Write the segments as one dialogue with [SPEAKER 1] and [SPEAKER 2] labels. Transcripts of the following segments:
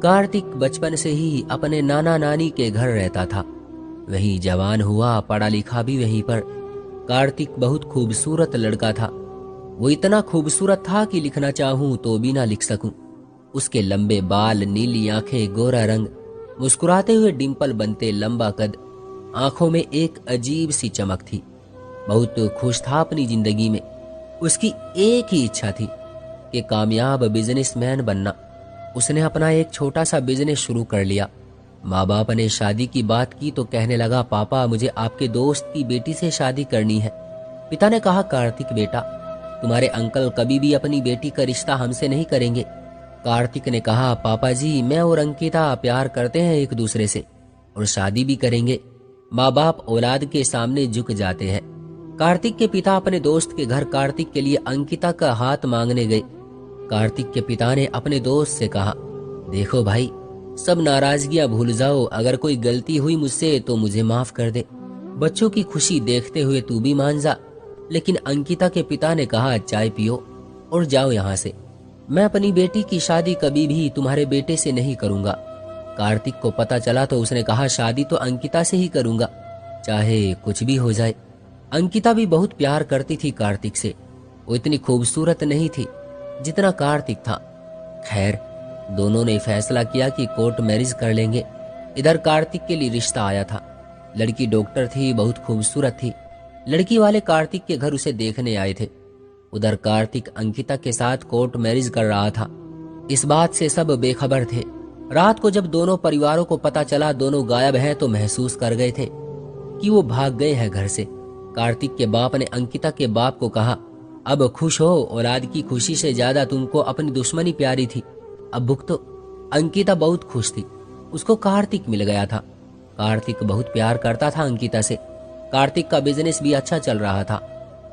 [SPEAKER 1] कार्तिक बचपन से ही अपने नाना नानी के घर रहता था। वहीं जवान हुआ, पढ़ा लिखा भी वहीं पर। कार्तिक बहुत खूबसूरत लड़का था। वो इतना खूबसूरत था कि लिखना चाहूं तो भी ना लिख सकूं। उसके लंबे बाल, नीली आंखें, गोरा रंग, मुस्कुराते हुए डिंपल बनते लंबा कद, आंखों में एक अजीब सी चमक थी। बहुत खुश था अपनी जिंदगी में। उसकी एक ही इच्छा थी कि कामयाब बिजनेसमैन बनना। उसने अपना एक छोटा सा बिजनेस शुरू कर लिया। माँ बाप ने शादी की बात की तो कहने लगा, पापा मुझे आपके दोस्त की बेटी से शादी करनी है। पिता ने कहा, कार्तिक बेटा, तुम्हारे अंकल कभी भी अपनी बेटी का रिश्ता हमसे नहीं करेंगे। कार्तिक ने कहा, पापा जी मैं और अंकिता प्यार करते हैं एक दूसरे से और शादी भी करेंगे। माँ बाप औलाद के सामने झुक जाते हैं। कार्तिक के पिता अपने दोस्त के घर कार्तिक के लिए अंकिता का हाथ मांगने गए। कार्तिक के पिता ने अपने दोस्त से कहा, देखो भाई, सब नाराजगियां भूल जाओ। अगर कोई गलती हुई मुझसे तो मुझे माफ कर दे। बच्चों की खुशी देखते हुए तू भी मान जा। लेकिन अंकिता के पिता ने कहा, चाय पियो और जाओ यहाँ से। मैं अपनी बेटी की शादी कभी भी तुम्हारे बेटे से नहीं करूंगा। कार्तिक को पता चला तो उसने कहा, शादी तो अंकिता से ही करूंगा, चाहे कुछ भी हो जाए। अंकिता भी बहुत प्यार करती थी कार्तिक से। वो इतनी खूबसूरत नहीं थी जितना कार्तिक था। खैर, दोनों ने फैसला किया कि कोर्ट मैरिज कर लेंगे। इधर कार्तिक के लिए रिश्ता आया था। लड़की डॉक्टर थी, बहुत खूबसूरत थी। लड़की वाले कार्तिक के घर उसे देखने आए थे। उधर कार्तिक अंकिता के साथ कोर्ट मैरिज कर रहा था। इस बात से सब बेखबर थे। रात को जब दोनों परिवारों को पता चला दोनों गायब हैं तो महसूस कर गए थे कि वो भाग गए हैं घर से। कार्तिक के बाप ने अंकिता के बाप को कहा, अब खुश हो, औलाद की खुशी से ज्यादा तुमको अपनी दुश्मनी प्यारी थी, अब भुगतो। अंकिता बहुत खुश थी। उसको कार्तिक मिल गया था। कार्तिक बहुत प्यार करता था अंकिता से। कार्तिक का बिजनेस भी अच्छा चल रहा था।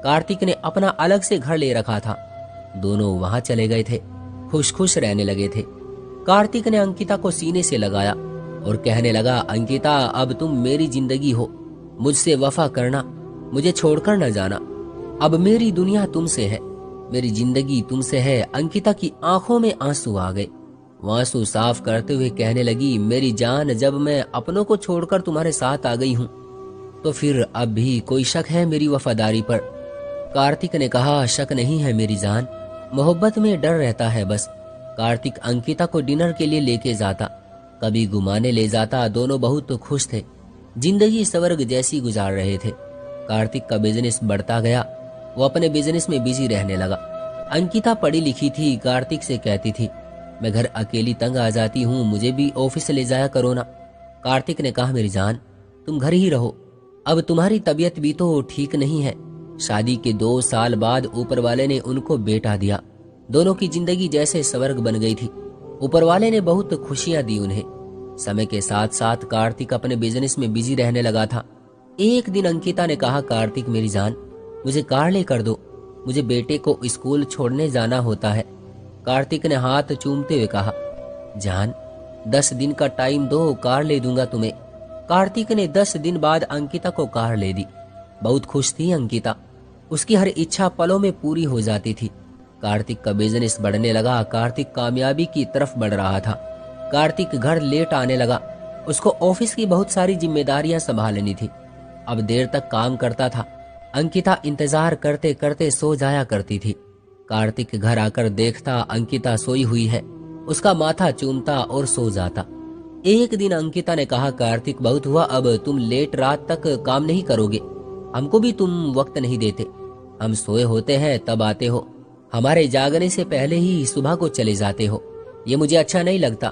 [SPEAKER 1] कार्तिक ने अपना अलग से घर ले रखा था। दोनों वहां चले गए थे, खुश खुश रहने लगे थे। कार्तिक ने अंकिता को सीने से लगाया और कहने लगा, अंकिता अब तुम मेरी जिंदगी हो, मुझसे वफा करना, मुझे छोड़कर न जाना। अब मेरी दुनिया तुमसे है, मेरी जिंदगी तुमसे है। अंकिता की आंखों में आंसू आ गए। वो आंसू साफ करते हुए कहने लगी, मेरी जान, जब मैं अपनों को छोड़कर तुम्हारे साथ आ गई हूँ तो फिर अब भी कोई शक है मेरी वफादारी पर? कार्तिक ने कहा, शक नहीं है मेरी जान, मोहब्बत में डर रहता है बस। कार्तिक अंकिता को डिनर के लिए लेके जाता, कभी घुमाने ले जाता। दोनों बहुत खुश थे, जिंदगी स्वर्ग जैसी गुजार रहे थे। कार्तिक का बिजनेस बढ़ता गया। वो अपने बिजनेस में बिजी रहने लगा। अंकिता पढ़ी लिखी थी, कार्तिक से कहती थी, मैं घर अकेली तंग आ जाती हूँ, मुझे भी ऑफिस ले जाया करो ना। कार्तिक ने कहा, मेरी जान तुम घर ही रहो, अब तुम्हारी तबीयत भी तो ठीक नहीं है। शादी के 2 साल बाद ऊपर वाले ने उनको बेटा दिया। दोनों की जिंदगी जैसे स्वर्ग बन गई थी। ऊपर वाले ने बहुत खुशियां दी उन्हें। समय के साथ साथ कार्तिक अपने बिजनेस में बिजी रहने लगा था। एक दिन अंकिता ने कहा, कार्तिक मेरी जान, मुझे कार ले कर दो, मुझे बेटे को स्कूल छोड़ने जाना होता है। कार्तिक ने हाथ चूमते हुए कहा, जान 10 दिन का टाइम दो, कार ले दूंगा तुम्हें। कार्तिक ने 10 दिन बाद अंकिता को कार ले दी। बहुत खुश थी अंकिता। उसकी हर इच्छा पलों में पूरी हो जाती थी। कार्तिक का बिजनेस बढ़ने लगा। कार्तिक कामयाबी की तरफ बढ़ रहा था। कार्तिक घर लेट आने लगा। उसको ऑफिस की बहुत सारी जिम्मेदारियां संभालनी थी। अब देर तक काम करता था। अंकिता इंतजार करते करते सो जाया करती थी। कार्तिक घर आकर देखता अंकिता सोई हुई है, उसका माथा चूमता और सो जाता। एक दिन अंकिता ने कहा, कार्तिक बहुत हुआ, अब तुम लेट रात तक काम नहीं करोगे, हमको भी तुम वक्त नहीं देते। हम सोए होते हैं तब आते हो, हमारे जागने से पहले ही सुबह को चले जाते हो, ये मुझे अच्छा नहीं लगता।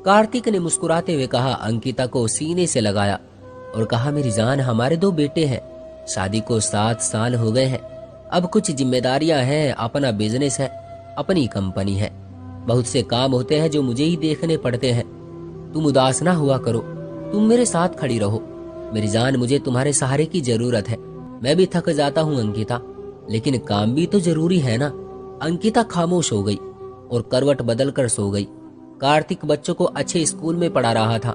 [SPEAKER 1] कार्तिक ने मुस्कुराते हुए कहा, अंकिता को सीने से लगाया और कहा, मेरी जान, हमारे 2 बेटे हैं, शादी को 7 साल हो गए हैं, अब कुछ जिम्मेदारियां हैं, अपना बिजनेस है, अपनी कंपनी है, बहुत से काम होते हैं जो मुझे ही देखने पड़ते हैं। तुम उदास ना हुआ करो, तुम मेरे साथ खड़ी रहो। मेरी जान, मुझे तुम्हारे सहारे की जरूरत है। मैं भी थक जाता हूँ अंकिता, लेकिन काम भी तो जरूरी है ना। अंकिता खामोश हो गई और करवट बदलकर सो गई। कार्तिक बच्चों को अच्छे स्कूल में पढ़ा रहा था।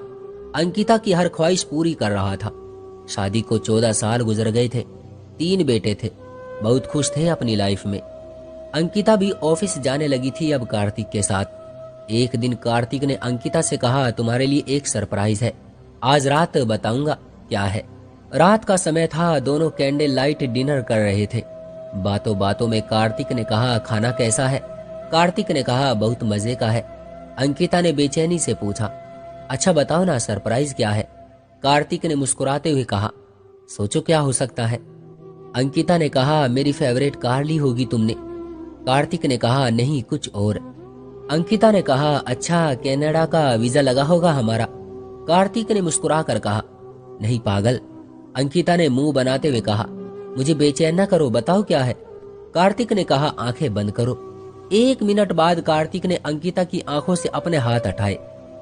[SPEAKER 1] अंकिता की हर ख्वाहिश पूरी कर रहा था। शादी को 14 साल गुजर गए थे। 3 बेटे थे। बहुत खुश थे अपनी लाइफ में। अंकिता भी ऑफिस जाने लगी थी अब कार्तिक के साथ। एक दिन कार्तिक ने अंकिता से कहा, तुम्हारे लिए एक सरप्राइज है, आज रात बताऊंगा क्या है। रात का समय था, दोनों कैंडल लाइट डिनर कर रहे थे। बातों बातों में कार्तिक ने कहा, खाना कैसा है? कार्तिक ने कहा, बहुत मजे का है। अंकिता ने बेचैनी से पूछा, अच्छा बताओ ना, सरप्राइज क्या है? कार्तिक ने मुस्कुराते हुए कहा, सोचो क्या हो सकता है। अंकिता ने कहा, मेरी फेवरेट कार ली होगी तुमने। कार्तिक ने कहा, नहीं कुछ और। अंकिता ने कहा, अच्छा कनाडा का वीजा लगा होगा हमारा। कार्तिक ने मुस्कुराकर कहा, नहीं पागल। अंकिता ने मुंह बनाते हुए कहा, मुझे बेचैन न करो, बताओ क्या है। कार्तिक ने कहा, आंखें बंद करो। 1 मिनट बाद कार्तिक ने अंकिता की आंखों से अपने हाथ हटाए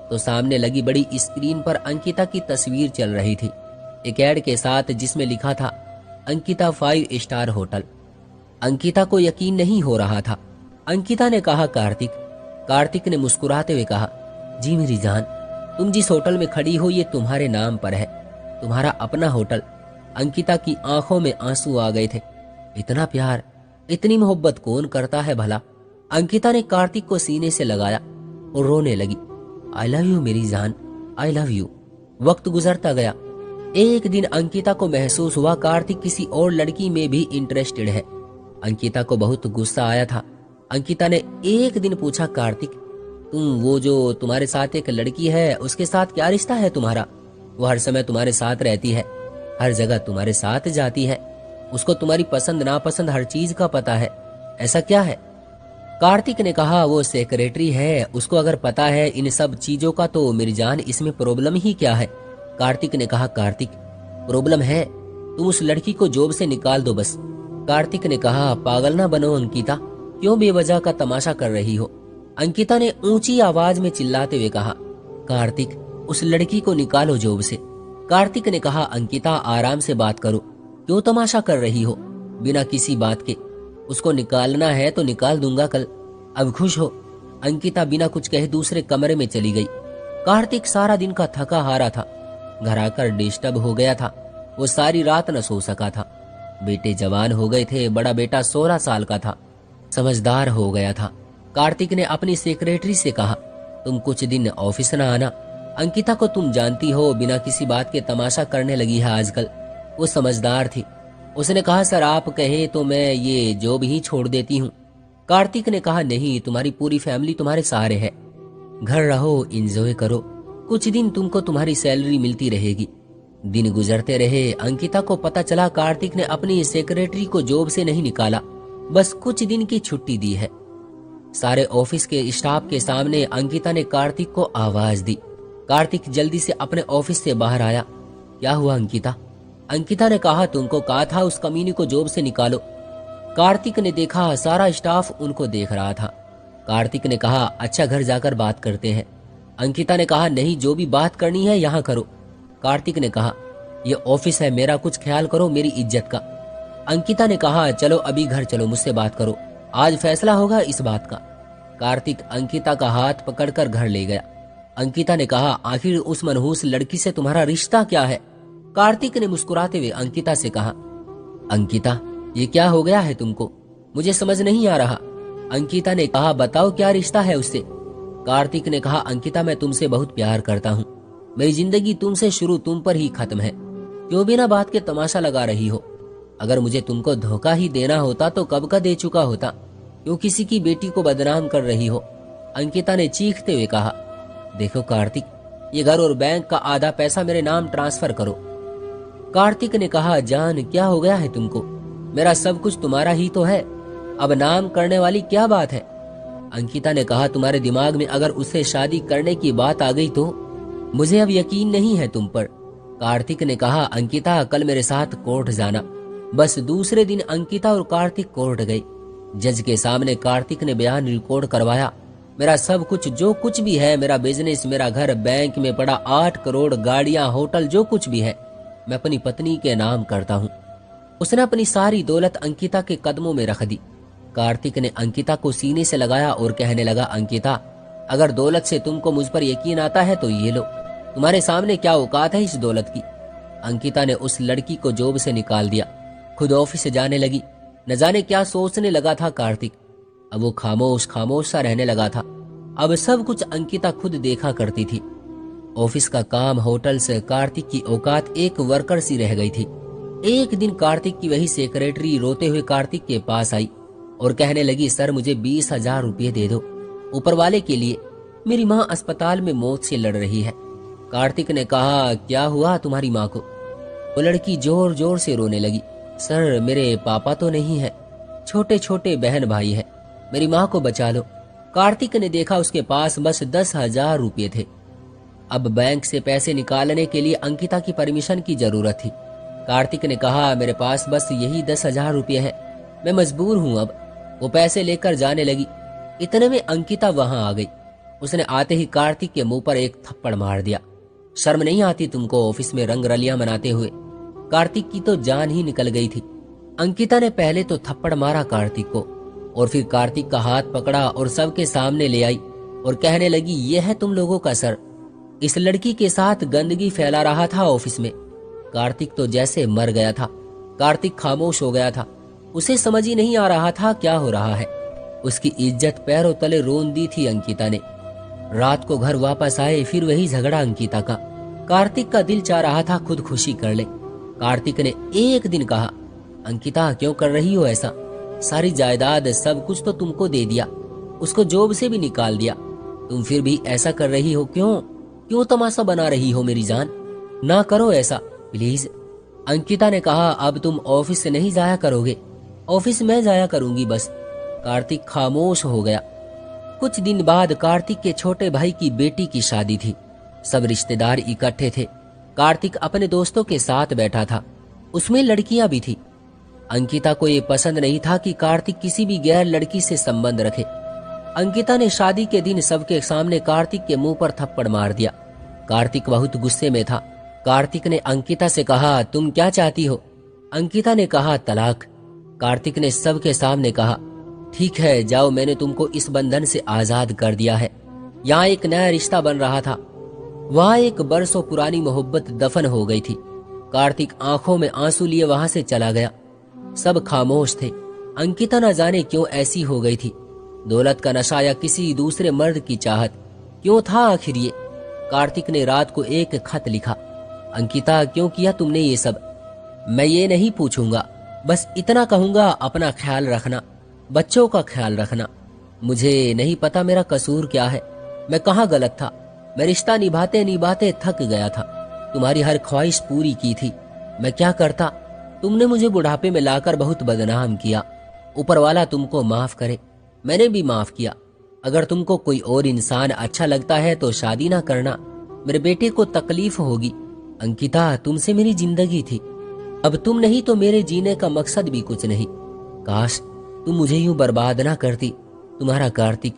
[SPEAKER 1] तो सामने लगी बड़ी स्क्रीन पर अंकिता की तस्वीर चल रही थी, एक ऐड के साथ जिसमें लिखा था, अंकिता 5 स्टार होटल। अंकिता को यकीन नहीं हो रहा था। अंकिता ने कहा, कार्तिक। कार्तिक ने मुस्कुराते हुए कहा, जी मेरी जान, तुम जिस होटल में खड़ी हो ये तुम्हारे नाम पर है, तुम्हारा अपना होटल। अंकिता की आंखों में आंसू आ गए थे। इतना प्यार, इतनी मोहब्बत कौन करता है भला। अंकिता ने कार्तिक को सीने से लगाया और रोने लगी। आई लव यू मेरी जान, आई लव यू। वक्त गुजरता गया। एक दिन अंकिता को महसूस हुआ कार्तिक किसी और लड़की में भी इंटरेस्टेड है। अंकिता को बहुत गुस्सा आया था। अंकिता ने एक दिन पूछा, कार्तिक तुम वो जो तुम्हारे साथ एक लड़की है उसके साथ क्या रिश्ता है तुम्हारा? वो हर समय तुम्हारे साथ रहती है, हर जगह तुम्हारे साथ जाती है, उसको तुम्हारी पसंद नापसंद हर चीज का पता है, ऐसा क्या है? कार्तिक ने कहा, वो सेक्रेटरी है, उसको अगर पता है इन सब चीजों का तो मेरी जान इसमें प्रॉब्लम ही क्या है। कार्तिक ने कहा, कार्तिक प्रॉब्लम है, तुम उस लड़की को जॉब से निकाल दो बस। कार्तिक ने कहा, पागल ना बनो अंकिता, क्यों बेवजह का तमाशा कर रही हो? अंकिता ने ऊंची आवाज में चिल्लाते हुए कहा, कार्तिक उस लड़की को निकालो जॉब से। कार्तिक ने कहा, अंकिता आराम से बात करो, क्यों तमाशा कर रही हो बिना किसी बात के? उसको निकालना है तो निकाल दूंगा कल, अब खुश हो। अंकिता बिना कुछ कहे दूसरे कमरे में चली गई। कार्तिक सारा दिन का थका हारा था, घर आकर डिस्टर्ब हो गया था। वो सारी रात न सो सका था। बेटे जवान हो गए थे, बड़ा बेटा 16 साल का था, समझदार हो गया था। कार्तिक ने अपनी सेक्रेटरी से कहा, तुम कुछ दिन ऑफिस न आना, अंकिता को तुम जानती हो बिना किसी बात के तमाशा करने लगी है आजकल। वो समझदार थी। उसने कहा, सर आप कहे तो मैं ये जॉब ही छोड़ देती हूँ। कार्तिक ने कहा, नहीं, तुम्हारी पूरी फैमिली तुम्हारे सहारे है, घर रहो, एंजॉय करो, कुछ दिन तुमको तुम्हारी सैलरी मिलती रहेगी। दिन गुजरते रहे। अंकिता को पता चला कार्तिक ने अपनी सेक्रेटरी को जॉब से नहीं निकाला, बस कुछ दिन की छुट्टी दी है। सारे ऑफिस के स्टाफ के सामने अंकिता ने कार्तिक को आवाज दी। कार्तिक जल्दी से अपने ऑफिस से बाहर आया। क्या हुआ अंकिता? अंकिता ने कहा, तुमको कहा था उस कमीने को जॉब से निकालो। कार्तिक ने देखा सारा स्टाफ उनको देख रहा था। कार्तिक ने कहा, अच्छा घर जाकर बात करते हैं। अंकिता ने कहा, नहीं, जो भी बात करनी है यहाँ करो। कार्तिक ने कहा, यह ऑफिस है मेरा, कुछ ख्याल करो मेरी इज्जत का। अंकिता ने कहा, चलो अभी घर चलो, मुझसे बात करो, आज फैसला होगा इस बात का। कार्तिक अंकिता का हाथ पकड़कर घर ले गया। अंकिता ने कहा, आखिर उस मनहूस लड़की से तुम्हारा रिश्ता क्या है? कार्तिक ने मुस्कुराते हुए अंकिता से कहा, अंकिता ये क्या हो गया है तुमको, मुझे समझ नहीं आ रहा। अंकिता ने कहा, बताओ क्या रिश्ता है उससे? कार्तिक ने कहा, अंकिता मैं तुमसे बहुत प्यार करता हूँ, मेरी जिंदगी तुमसे शुरू, तुम पर ही खत्म है, क्यों बिना बात के तमाशा लगा रही हो? अगर मुझे तुमको धोखा ही देना होता तो कब का दे चुका होता, क्यों किसी की बेटी को बदनाम कर रही हो? अंकिता ने चीखते हुए कहा, देखो कार्तिक, ये घर और बैंक का आधा पैसा मेरे नाम ट्रांसफर करो। कार्तिक ने कहा, जान क्या हो गया है तुमको, मेरा सब कुछ तुम्हारा ही तो है, अब नाम करने वाली क्या बात है? अंकिता ने कहा, तुम्हारे दिमाग में अगर उससे शादी करने की बात आ गई तो मुझे अब यकीन नहीं है तुम पर। कार्तिक ने कहा, अंकिता कल मेरे साथ कोर्ट जाना। बस दूसरे दिन अंकिता और कार्तिक कोर्ट गए। जज के सामने कार्तिक ने बयान रिकॉर्ड करवाया, मेरा सब कुछ, जो कुछ भी है, मेरा बिजनेस, मेरा घर, बैंक में पड़ा 8 करोड़, गाड़ियां, होटल, जो कुछ भी है, मैं अपनी पत्नी के नाम करता हूँ। उसने अपनी सारी दौलत अंकिता के कदमों में रख दी। कार्तिक ने अंकिता को सीने से लगाया और कहने लगा, अंकिता अगर दौलत से तुमको मुझ पर यकीन आता है तो ये लो, तुम्हारे सामने क्या औकात है इस दौलत की। अंकिता ने उस लड़की को जॉब से निकाल दिया, खुद ऑफिस से जाने लगी। न जाने क्या सोचने लगा था कार्तिक। अब वो खामोश खामोश सा रहने लगा था। अब सब कुछ अंकिता खुद देखा करती थी। ऑफिस का काम, होटल से कार्तिक की औकात एक वर्कर सी रह गई थी। एक दिन कार्तिक की वही सेक्रेटरी रोते हुए कार्तिक के पास आई और कहने लगी, सर मुझे 20,000 रुपये दे दो ऊपर वाले के लिए, मेरी माँ अस्पताल में मौत से लड़ रही है। कार्तिक ने कहा, क्या हुआ तुम्हारी माँ को? वो लड़की जोर जोर से रोने लगी, सर मेरे पापा तो नहीं है, छोटे छोटे बहन भाई है, मेरी माँ को बचा लो। कार्तिक ने देखा उसके पास बस 10,000 रुपये थे। अब बैंक से पैसे निकालने के लिए अंकिता की परमिशन की जरूरत थी। कार्तिक ने कहा, मेरे पास बस यही 10,000 रुपये है, मैं मजबूर हूँ अब। वो पैसे लेकर जाने लगी। इतने में अंकिता वहां आ गई। उसने आते ही कार्तिक के मुंह पर एक थप्पड़ मार दिया। शर्म नहीं आती तुमको ऑफिस में रंग रलियां मनाते हुए? कार्तिक की तो जान ही निकल गई थी। अंकिता ने पहले तो थप्पड़ मारा कार्तिक को और फिर कार्तिक का हाथ पकड़ा और सबके सामने ले आई और कहने लगी, यह है तुम लोगों का सर, इस लड़की के साथ गंदगी फैला रहा था ऑफिस में। कार्तिक तो जैसे मर गया था। कार्तिक खामोश हो गया था। उसे समझ ही नहीं आ रहा था क्या हो रहा है। उसकी इज्जत पैरों तले रोन दी थी अंकिता ने। रात को घर वापस आए, फिर वही झगड़ा अंकिता का। कार्तिक का दिल चाह रहा था खुद खुशी कर ले। कार्तिक ने एक दिन कहा, अंकिता क्यों कर रही हो ऐसा? सारी जायदाद सब कुछ तो तुमको दे दिया, उसको जॉब से भी निकाल दिया, तुम फिर भी ऐसा कर रही हो? क्यों क्यों तमाशा बना रही हो मेरी जान? ना करो ऐसा प्लीज। अंकिता ने कहा, अब तुम ऑफिस से नहीं जाया करोगे, ऑफिस में जाया करूंगी बस। कार्तिक खामोश हो गया। कुछ दिन बाद कार्तिक के छोटे भाई की बेटी की शादी थी। सब रिश्तेदार इकट्ठे थे। कार्तिक अपने दोस्तों के साथ बैठा था, उसमें लड़कियां भी थी। अंकिता को ये पसंद नहीं था कि कार्तिक किसी भी गैर लड़की से संबंध रखे। अंकिता ने शादी के दिन सबके सामने कार्तिक के मुंह पर थप्पड़ मार दिया। कार्तिक बहुत गुस्से में था। कार्तिक ने अंकिता से कहा, तुम क्या चाहती हो? अंकिता ने कहा, तलाक। कार्तिक ने सबके सामने कहा, ठीक है जाओ, मैंने तुमको इस बंधन से आजाद कर दिया है। यहाँ एक नया रिश्ता बन रहा था, वहाँ एक बरसों पुरानी मोहब्बत दफन हो गई थी। कार्तिक आंखों में आंसू लिए वहां से चला गया। सब खामोश थे। अंकिता न जाने क्यों ऐसी हो गई थी। दौलत का नशा या किसी दूसरे मर्द की चाहत, क्यों था आखिर ये? कार्तिक ने रात को एक खत लिखा, अंकिता क्यों किया तुमने ये सब? मैं ये नहीं पूछूंगा, बस इतना कहूंगा, अपना ख्याल रखना, बच्चों का ख्याल रखना। मुझे नहीं पता मेरा कसूर क्या है, मैं कहाँ गलत था। मैं रिश्ता निभाते निभाते थक गया था, तुम्हारी हर ख्वाहिश पूरी की थी। मैं क्या करता? तुमने मुझे बुढ़ापे में लाकर बहुत बदनाम किया। ऊपर वाला तुमको माफ करे, मैंने भी माफ किया। अगर तुमको कोई और इंसान अच्छा लगता है तो शादी ना करना, मेरे बेटे को तकलीफ होगी। अंकिता तुमसे मेरी जिंदगी थी, अब तुम नहीं तो मेरे जीने का मकसद भी कुछ नहीं। काश तुम मुझे यूं बर्बाद ना करती। तुम्हारा कार्तिक।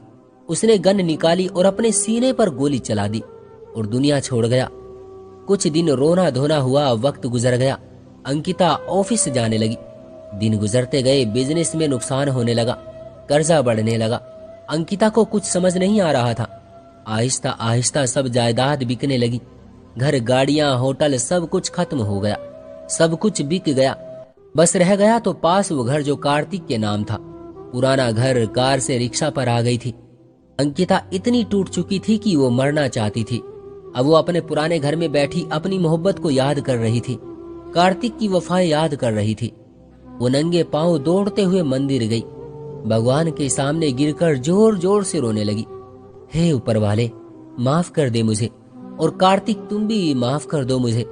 [SPEAKER 1] उसने गन निकाली और अपने सीने पर गोली चला दी और दुनिया छोड़ गया। कुछ दिन रोना धोना हुआ, वक्त गुजर गया। अंकिता ऑफिस जाने लगी। दिन गुजरते गए, बिजनेस में नुकसान होने लगा, कर्जा बढ़ने लगा। अंकिता को कुछ समझ नहीं आ रहा था। आहिस्ता आहिस्ता सब जायदाद बिकने लगी। घर, गाड़ियां, होटल, सब कुछ खत्म हो गया, सब कुछ बिक गया। बस रह गया तो पास वो घर जो कार्तिक के नाम था। पुराना घर कार से रिक्शा पर आ गई थी। अंकिता इतनी टूट चुकी थी कि वो मरना चाहती थी। अब वो अपने पुराने घर में बैठी अपनी मोहब्बत को याद कर रही थी, कार्तिक की वफाएं याद कर रही थी। वो नंगे पांव दौड़ते हुए मंदिर गई। भगवान के सामने गिरकर जोर जोर से रोने लगी, हे ऊपर वाले माफ कर दे मुझे, और कार्तिक तुम भी माफ कर दो मुझे।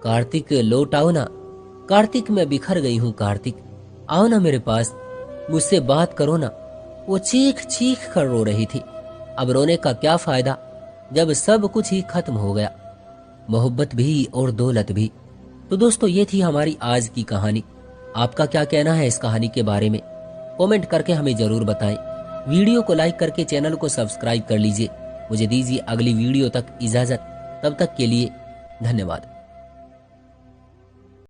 [SPEAKER 1] कार्तिक लौट आओ ना, कार्तिक मैं बिखर गई हूँ, कार्तिक आओ ना मेरे पास, मुझसे बात करो ना। वो चीख चीख कर रो रही थी। अब रोने का क्या फायदा जब सब कुछ ही खत्म हो गया, मोहब्बत भी और दौलत भी। तो दोस्तों ये थी हमारी आज की कहानी। आपका क्या कहना है इस कहानी के बारे में? कमेंट करके हमें जरूर बताएं। वीडियो को लाइक करके चैनल को सब्सक्राइब कर लीजिए। मुझे दीजिए अगली वीडियो तक इजाजत, तब तक के लिए धन्यवाद।